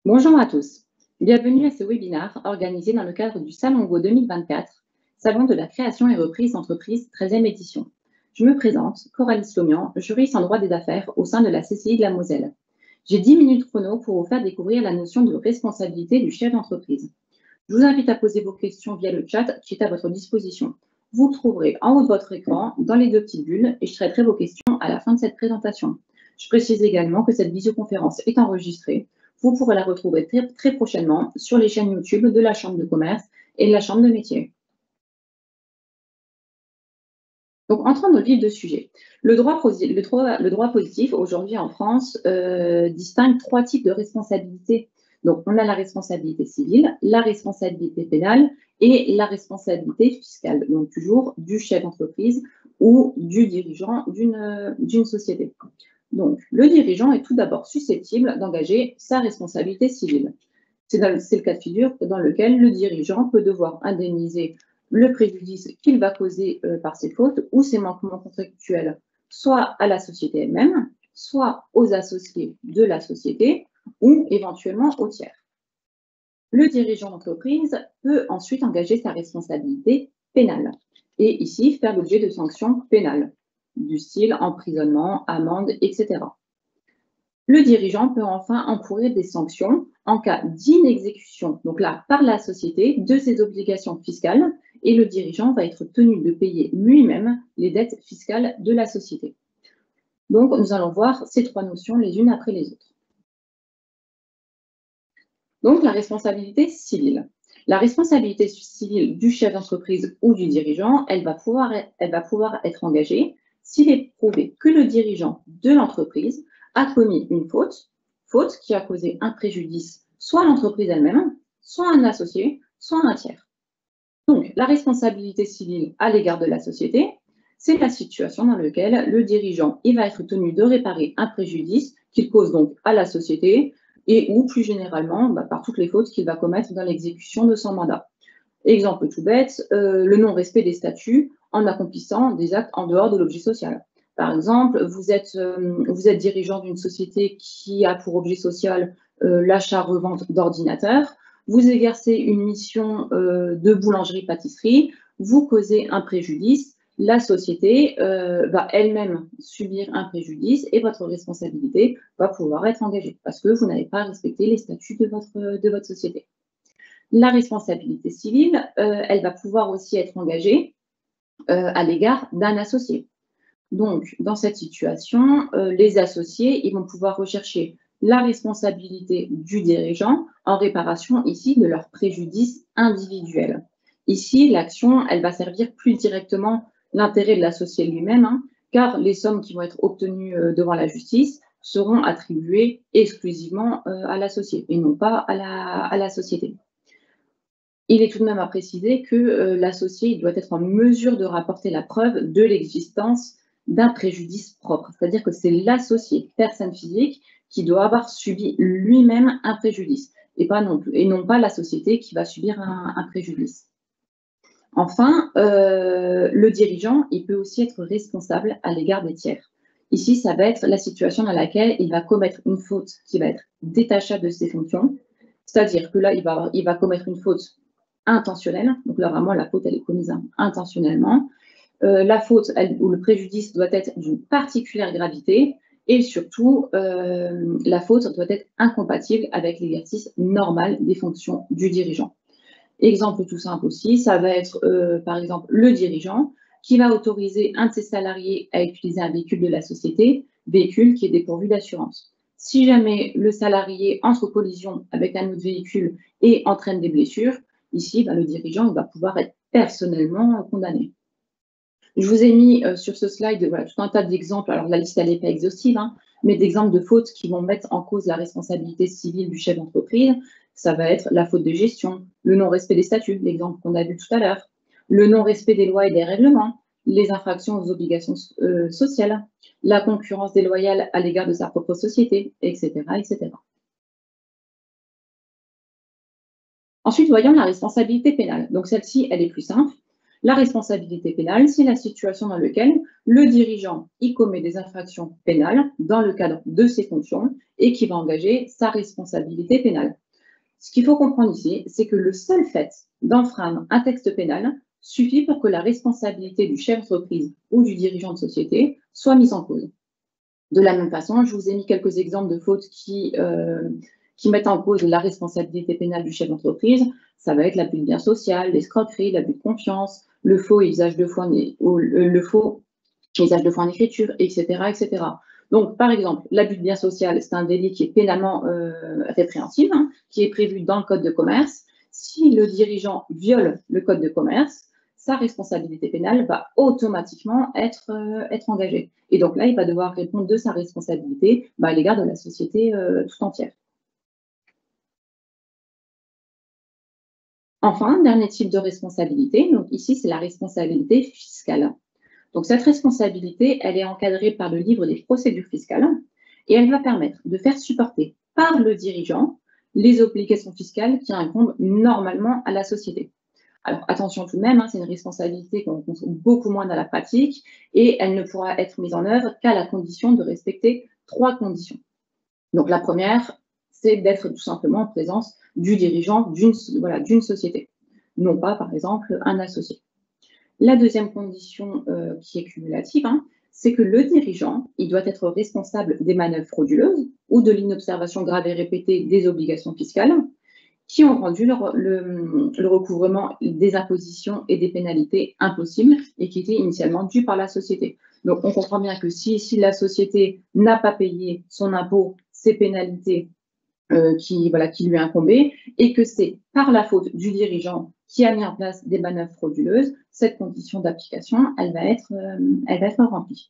Bonjour à tous. Bienvenue à ce webinaire organisé dans le cadre du Salon Go 2024, Salon de la création et reprise d'entreprise 13e édition. Je me présente, Coralie Slomian, juriste en droit des affaires au sein de la CCI de la Moselle. J'ai 10 minutes chrono pour vous faire découvrir la notion de responsabilité du chef d'entreprise. Je vous invite à poser vos questions via le chat qui est à votre disposition. Vous le trouverez en haut de votre écran, dans les deux petites bulles, et je traiterai vos questions à la fin de cette présentation. Je précise également que cette visioconférence est enregistrée. Vous pourrez la retrouver très prochainement sur les chaînes YouTube de la Chambre de commerce et de la Chambre de métier. Donc, entrons dans le vif du sujet. Le droit positif, aujourd'hui en France, distingue trois types de responsabilités. Donc, on a la responsabilité civile, la responsabilité pénale et la responsabilité fiscale, donc toujours du chef d'entreprise ou du dirigeant d'une société. Donc, le dirigeant est tout d'abord susceptible d'engager sa responsabilité civile. C'est le cas de figure dans lequel le dirigeant peut devoir indemniser le préjudice qu'il va causer par ses fautes ou ses manquements contractuels, soit à la société elle-même, soit aux associés de la société ou éventuellement aux tiers. Le dirigeant d'entreprise peut ensuite engager sa responsabilité pénale et ici faire l'objet de sanctions pénales du style emprisonnement, amende, etc. Le dirigeant peut enfin encourir des sanctions en cas d'inexécution, donc là, par la société, de ses obligations fiscales, et le dirigeant va être tenu de payer lui-même les dettes fiscales de la société. Donc, nous allons voir ces trois notions les unes après les autres. Donc, la responsabilité civile. La responsabilité civile du chef d'entreprise ou du dirigeant, elle va pouvoir être engagée s'il est prouvé que le dirigeant de l'entreprise a commis une faute qui a causé un préjudice soit à l'entreprise elle-même, soit à un associé, soit à un tiers. Donc, la responsabilité civile à l'égard de la société, c'est la situation dans laquelle le dirigeant va être tenu de réparer un préjudice qu'il cause donc à la société et ou plus généralement par toutes les fautes qu'il va commettre dans l'exécution de son mandat. Exemple tout bête, le non-respect des statuts en accomplissant des actes en dehors de l'objet social. Par exemple, vous êtes dirigeant d'une société qui a pour objet social l'achat-revente d'ordinateurs, vous exercez une mission de boulangerie-pâtisserie, vous causez un préjudice, la société va elle-même subir un préjudice et votre responsabilité va pouvoir être engagée parce que vous n'avez pas respecté les statuts de votre société. La responsabilité civile, elle va pouvoir aussi être engagée à l'égard d'un associé. Donc, dans cette situation, les associés ils vont pouvoir rechercher la responsabilité du dirigeant en réparation ici de leur préjudice individuel. Ici, l'action, elle va servir plus directement l'intérêt de l'associé lui-même, car les sommes qui vont être obtenues devant la justice seront attribuées exclusivement à l'associé et non pas à la société. Il est tout de même à préciser que l'associé doit être en mesure de rapporter la preuve de l'existence d'un préjudice propre. C'est-à-dire que c'est l'associé, personne physique, qui doit avoir subi lui-même un préjudice et non pas la société qui va subir un préjudice. Enfin, le dirigeant, il peut aussi être responsable à l'égard des tiers. Ici, ça va être la situation dans laquelle il va commettre une faute qui va être détachable de ses fonctions. C'est-à-dire que là, il va commettre une faute intentionnelle. Donc là, vraiment, la faute, elle est commise intentionnellement. La faute ou le préjudice doit être d'une particulière gravité et surtout, la faute doit être incompatible avec l'exercice normal des fonctions du dirigeant. Exemple tout simple aussi, ça va être par exemple le dirigeant qui va autoriser un de ses salariés à utiliser un véhicule de la société, véhicule qui est dépourvu d'assurance. Si jamais le salarié entre en collision avec un autre véhicule et entraîne des blessures, ici, le dirigeant va pouvoir être personnellement condamné. Je vous ai mis sur ce slide tout un tas d'exemples. Alors, la liste, elle n'est pas exhaustive, mais d'exemples de fautes qui vont mettre en cause la responsabilité civile du chef d'entreprise. Ça va être la faute de gestion, le non-respect des statuts, l'exemple qu'on a vu tout à l'heure, le non-respect des lois et des règlements, les infractions aux obligations sociales, la concurrence déloyale à l'égard de sa propre société, etc., etc. Ensuite, voyons la responsabilité pénale. Donc, celle-ci, elle est plus simple. La responsabilité pénale, c'est la situation dans laquelle le dirigeant y commet des infractions pénales dans le cadre de ses fonctions et qui va engager sa responsabilité pénale. Ce qu'il faut comprendre ici, c'est que le seul fait d'enfreindre un texte pénal suffit pour que la responsabilité du chef d'entreprise ou du dirigeant de société soit mise en cause. De la même façon, je vous ai mis quelques exemples de fautes qui mettent en cause la responsabilité pénale du chef d'entreprise. Ça va être l'abus de bien social, l'escroquerie, l'abus de confiance, le faux usage de foi en écriture, etc., etc. Donc, par exemple, l'abus de bien social, c'est un délit qui est pénalement répréhensible, hein, qui est prévu dans le Code de commerce. Si le dirigeant viole le Code de commerce, sa responsabilité pénale va automatiquement être engagée. Et donc là, il va devoir répondre de sa responsabilité à l'égard de la société tout entière. Enfin, dernier type de responsabilité, donc ici, c'est la responsabilité fiscale. Donc cette responsabilité, elle est encadrée par le livre des procédures fiscales et elle va permettre de faire supporter par le dirigeant les obligations fiscales qui incombent normalement à la société. Alors attention tout de même, hein, c'est une responsabilité qu'on retrouve beaucoup moins dans la pratique et elle ne pourra être mise en œuvre qu'à la condition de respecter 3 conditions. Donc la première, c'est d'être tout simplement en présence du dirigeant d'une société, non pas par exemple un associé. La deuxième condition qui est cumulative, hein, c'est que le dirigeant, il doit être responsable des manœuvres frauduleuses ou de l'inobservation grave et répétée des obligations fiscales qui ont rendu le recouvrement des impositions et des pénalités impossibles et qui étaient initialement dues par la société. Donc, on comprend bien que si la société n'a pas payé son impôt, ses pénalités qui lui incombaient, et que c'est par la faute du dirigeant qui a mis en place des manœuvres frauduleuses, cette condition d'application, elle va être remplie.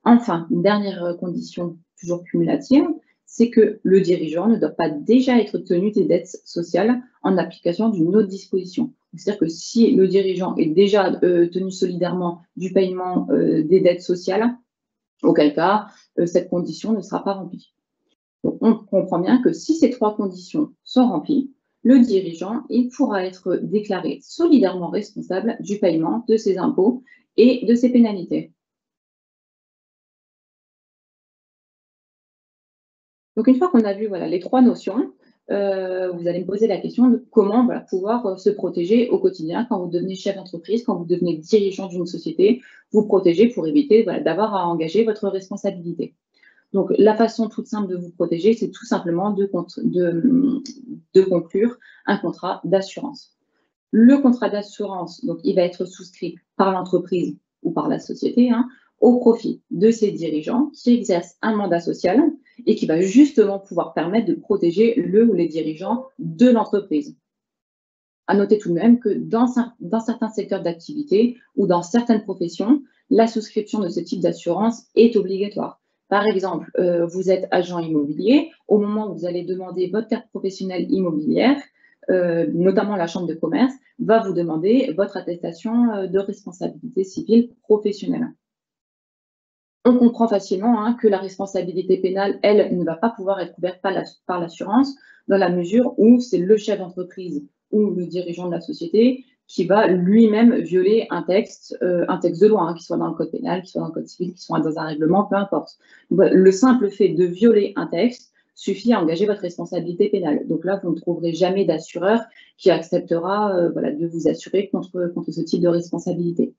Enfin, une dernière condition toujours cumulative, c'est que le dirigeant ne doit pas déjà être tenu des dettes sociales en application d'une autre disposition. C'est-à-dire que si le dirigeant est déjà tenu solidairement du paiement des dettes sociales, auquel cas, cette condition ne sera pas remplie. Donc, on comprend bien que si ces 3 conditions sont remplies, le dirigeant il pourra être déclaré solidairement responsable du paiement de ses impôts et de ses pénalités. Donc, une fois qu'on a vu les 3 notions, vous allez me poser la question de comment pouvoir se protéger au quotidien quand vous devenez chef d'entreprise, quand vous devenez dirigeant d'une société, vous protéger pour éviter d'avoir à engager votre responsabilité. Donc, la façon toute simple de vous protéger, c'est tout simplement de conclure un contrat d'assurance. Le contrat d'assurance, donc, il va être souscrit par l'entreprise ou par la société, hein, au profit de ses dirigeants qui exercent un mandat social et qui va justement pouvoir permettre de protéger le ou les dirigeants de l'entreprise. À noter tout de même que dans certains secteurs d'activité ou dans certaines professions, la souscription de ce type d'assurance est obligatoire. Par exemple, vous êtes agent immobilier, au moment où vous allez demander votre carte professionnelle immobilière, notamment la chambre de commerce, va vous demander votre attestation de responsabilité civile professionnelle. On comprend facilement que la responsabilité pénale, elle, ne va pas pouvoir être couverte par l'assurance, dans la mesure où c'est le chef d'entreprise ou le dirigeant de la société qui va lui-même violer un texte de loi, qu'il soit dans le code pénal, qu'il soit dans le code civil, qu'il soit dans un règlement, peu importe. Le simple fait de violer un texte suffit à engager votre responsabilité pénale. Donc là, vous ne trouverez jamais d'assureur qui acceptera de vous assurer contre ce type de responsabilité.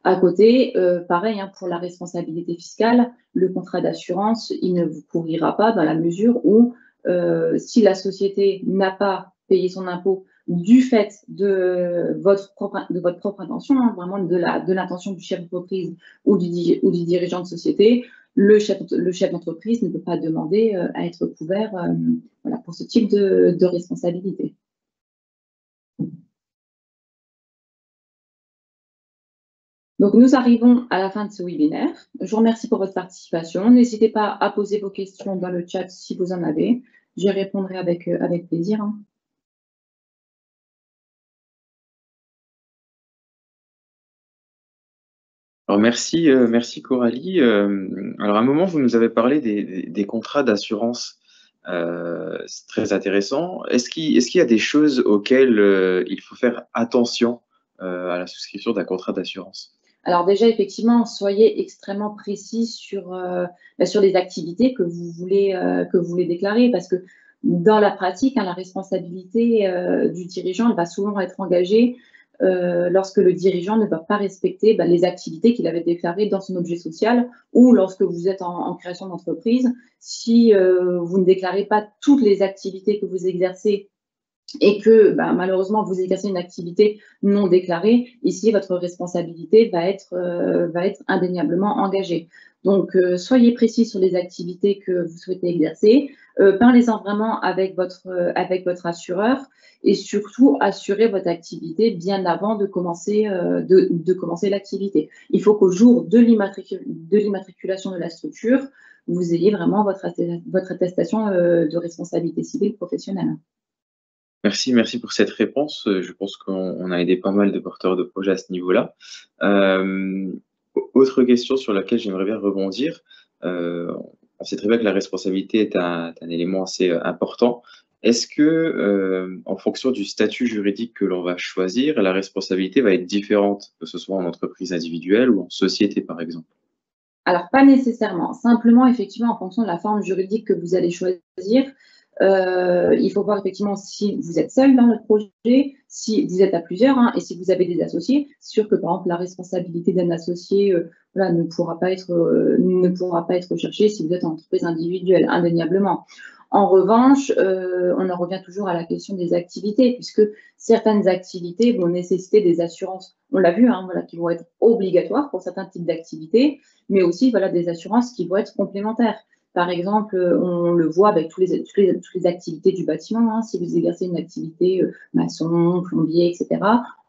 À côté, pareil, pour la responsabilité fiscale, le contrat d'assurance, il ne vous couvrira pas dans la mesure où si la société n'a pas payé son impôt du fait de votre propre intention, vraiment de l'intention du chef d'entreprise ou du dirigeant de société, le chef d'entreprise ne peut pas demander à être couvert pour ce type de responsabilité. Donc, nous arrivons à la fin de ce webinaire. Je vous remercie pour votre participation. N'hésitez pas à poser vos questions dans le chat si vous en avez. J'y répondrai avec plaisir. Alors merci Coralie. Alors à un moment, vous nous avez parlé des contrats d'assurance. C'est très intéressant. Est-ce qu'il y a des choses auxquelles il faut faire attention à la souscription d'un contrat d'assurance? Alors déjà, effectivement, soyez extrêmement précis sur les activités que vous voulez déclarer parce que dans la pratique, hein, la responsabilité du dirigeant elle va souvent être engagée lorsque le dirigeant ne va pas respecter les activités qu'il avait déclarées dans son objet social ou lorsque vous êtes en création d'entreprise. Si vous ne déclarez pas toutes les activités que vous exercez et que malheureusement vous exercez une activité non déclarée, ici votre responsabilité va être indéniablement engagée. Donc soyez précis sur les activités que vous souhaitez exercer, parlez-en vraiment avec votre assureur et surtout assurez votre activité bien avant de commencer, de commencer l'activité. Il faut qu'au jour de l'immatriculation de la structure, vous ayez vraiment votre attestation de responsabilité civile professionnelle. Merci pour cette réponse. Je pense qu'on a aidé pas mal de porteurs de projets à ce niveau-là. Autre question sur laquelle j'aimerais bien rebondir. On sait très bien que la responsabilité est un élément assez important. Est-ce que, en fonction du statut juridique que l'on va choisir, la responsabilité va être différente, que ce soit en entreprise individuelle ou en société, par exemple? Alors, pas nécessairement. Simplement, effectivement, en fonction de la forme juridique que vous allez choisir, il faut voir effectivement si vous êtes seul dans le projet, si vous êtes à plusieurs, hein, et si vous avez des associés. C'est sûr que, par exemple, la responsabilité d'un associé voilà, ne pourra pas être recherchée si vous êtes en entreprise individuelle, indéniablement. En revanche, on en revient toujours à la question des activités, puisque certaines activités vont nécessiter des assurances. On l'a vu, hein, voilà, qui vont être obligatoires pour certains types d'activités, mais aussi voilà, des assurances qui vont être complémentaires. Par exemple, on le voit avec toutes les activités du bâtiment. Hein, si vous exercez une activité maçon, plombier, etc.,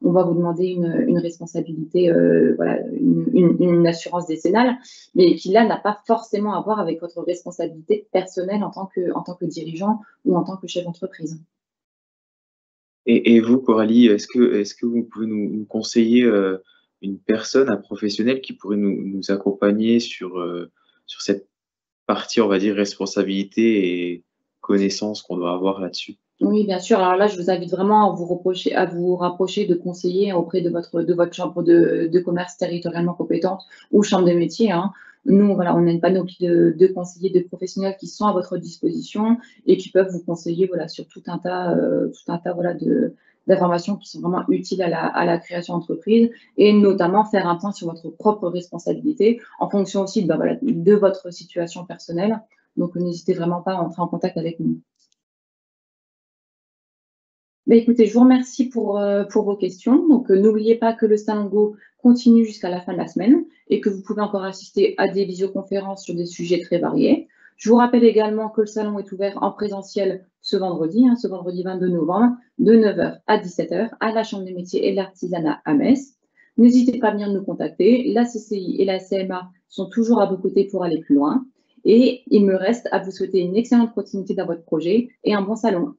on va vous demander une responsabilité, voilà, une assurance décennale, mais qui là n'a pas forcément à voir avec votre responsabilité personnelle en tant que dirigeant ou en tant que chef d'entreprise. Et vous, Coralie, est-ce que vous pouvez nous conseiller, une personne, un professionnel qui pourrait nous accompagner sur cette partie, on va dire, responsabilité et connaissances qu'on doit avoir là-dessus? Oui, bien sûr. Alors là, je vous invite vraiment à vous rapprocher de conseillers auprès de votre chambre de commerce territorialement compétente ou chambre de métier, hein. Nous, voilà, on a une panoplie de conseillers, de professionnels qui sont à votre disposition et qui peuvent vous conseiller voilà, sur tout un tas voilà, d'informations qui sont vraiment utiles à la création d'entreprise et notamment faire un point sur votre propre responsabilité en fonction aussi voilà, de votre situation personnelle. Donc, n'hésitez vraiment pas à entrer en contact avec nous. Écoutez, je vous remercie pour vos questions. Donc, n'oubliez pas que le Salon Go continue jusqu'à la fin de la semaine et que vous pouvez encore assister à des visioconférences sur des sujets très variés. Je vous rappelle également que le salon est ouvert en présentiel ce vendredi 22 novembre, de 9 h à 17 h à la Chambre des métiers et de l'artisanat à Metz. N'hésitez pas à venir nous contacter. La CCI et la CMA sont toujours à vos côtés pour aller plus loin. Et il me reste à vous souhaiter une excellente continuité dans votre projet et un bon salon.